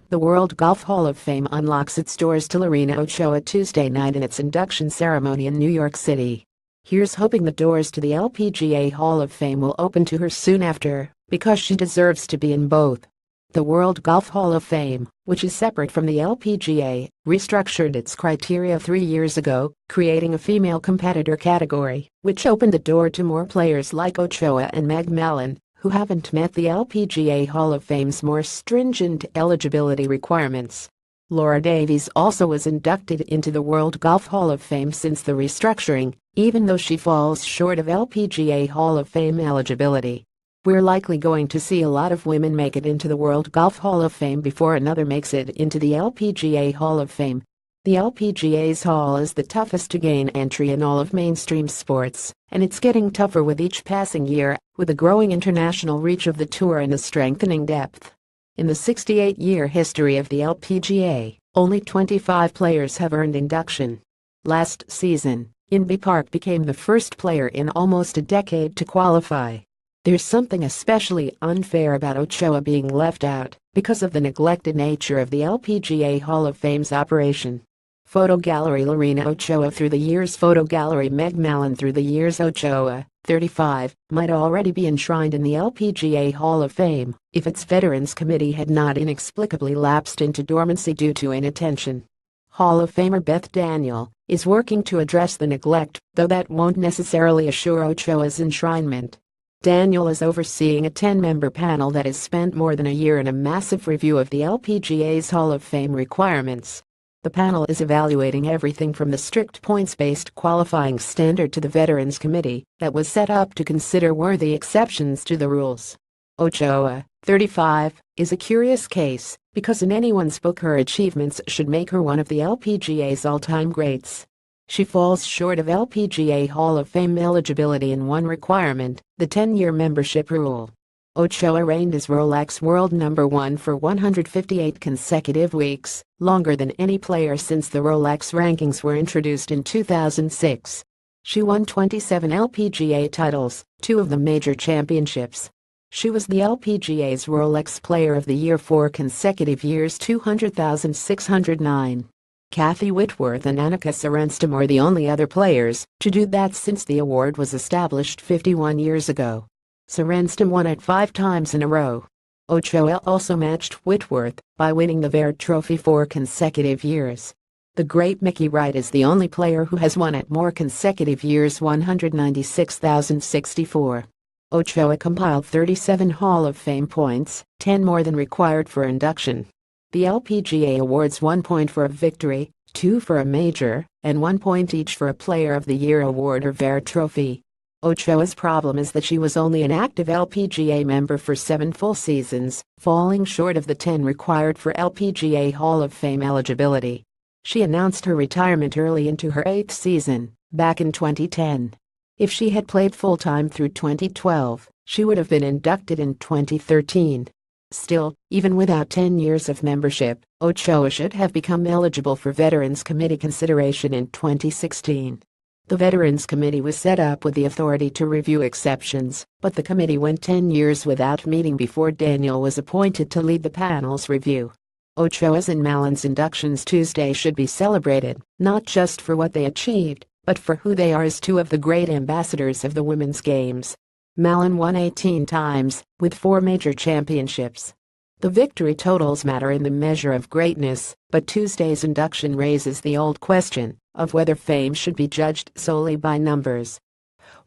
The World Golf Hall of Fame unlocks its doors to Lorena Ochoa Tuesday night in its induction ceremony in New York City. Here's hoping the doors to the LPGA Hall of Fame will open to her soon after, because she deserves to be in both. The World Golf Hall of Fame, which is separate from the LPGA, restructured its criteria 3 years ago, creating a female competitor category, which opened the door to more players like Ochoa and Mallon, who haven't met the LPGA Hall of Fame's more stringent eligibility requirements. Laura Davies also was inducted into the World Golf Hall of Fame since the restructuring, even though she falls short of LPGA Hall of Fame eligibility. We're likely going to see a lot of women make it into the World Golf Hall of Fame before another makes it into the LPGA Hall of Fame. The LPGA's hall is the toughest to gain entry in all of mainstream sports, and it's getting tougher with each passing year, with the growing international reach of the tour and a strengthening depth. In the 68-year history of the LPGA, only 25 players have earned induction. Last season, Inbee Park became the first player in almost a decade to qualify. There's something especially unfair about Ochoa being left out because of the neglected nature of the LPGA Hall of Fame's operation. Photo Gallery Lorena Ochoa through the years. Photo Gallery Mallon through the years. Ochoa, 35, might already be enshrined in the LPGA Hall of Fame if its Veterans Committee had not inexplicably lapsed into dormancy due to inattention. Hall of Famer Beth Daniel is working to address the neglect, though that won't necessarily assure Ochoa's enshrinement. Daniel is overseeing a 10-member panel that has spent more than a year in a massive review of the LPGA's Hall of Fame requirements. The panel is evaluating everything from the strict points-based qualifying standard to the Veterans Committee that was set up to consider worthy exceptions to the rules. Ochoa, 35, is a curious case because in anyone's book her achievements should make her one of the LPGA's all-time greats. She falls short of LPGA Hall of Fame eligibility in one requirement, the 10-year membership rule. Ochoa reigned as Rolex World #1 for 158 consecutive weeks, longer than any player since the Rolex rankings were introduced in 2006. She won 27 LPGA titles, 2 of them major championships. She was the LPGA's Rolex Player of the Year 4 consecutive years. 200,609. Kathy Whitworth and Annika Sorenstam are the only other players to do that since the award was established 51 years ago. Sorenstam won it 5 times in a row. Ochoa also matched Whitworth by winning the Vare Trophy 4 consecutive years. The great Mickey Wright is the only player who has won it more consecutive years. 196,064. Ochoa compiled 37 Hall of Fame points, 10 more than required for induction. The LPGA awards 1 point for a victory, 2 for a major, and 1 point each for a Player of the Year award or Vare Trophy. Ochoa's problem is that she was only an active LPGA member for 7 full seasons, falling short of the 10 required for LPGA Hall of Fame eligibility. She announced her retirement early into her 8th season, back in 2010. If she had played full-time through 2012, she would have been inducted in 2013. Still, even without 10 years of membership, Ochoa should have become eligible for Veterans Committee consideration in 2016. The Veterans Committee was set up with the authority to review exceptions, but the committee went 10 years without meeting before Daniel was appointed to lead the panel's review. Ochoa's and Mallon's inductions Tuesday should be celebrated, not just for what they achieved, but for who they are as 2 of the great ambassadors of the women's games. Mallon won 18 times, with 4 major championships. The victory totals matter in the measure of greatness, but Tuesday's induction raises the old question of whether fame should be judged solely by numbers.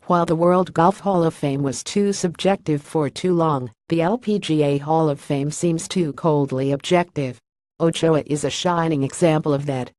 While the World Golf Hall of Fame was too subjective for too long, the LPGA Hall of Fame seems too coldly objective. Ochoa is a shining example of that.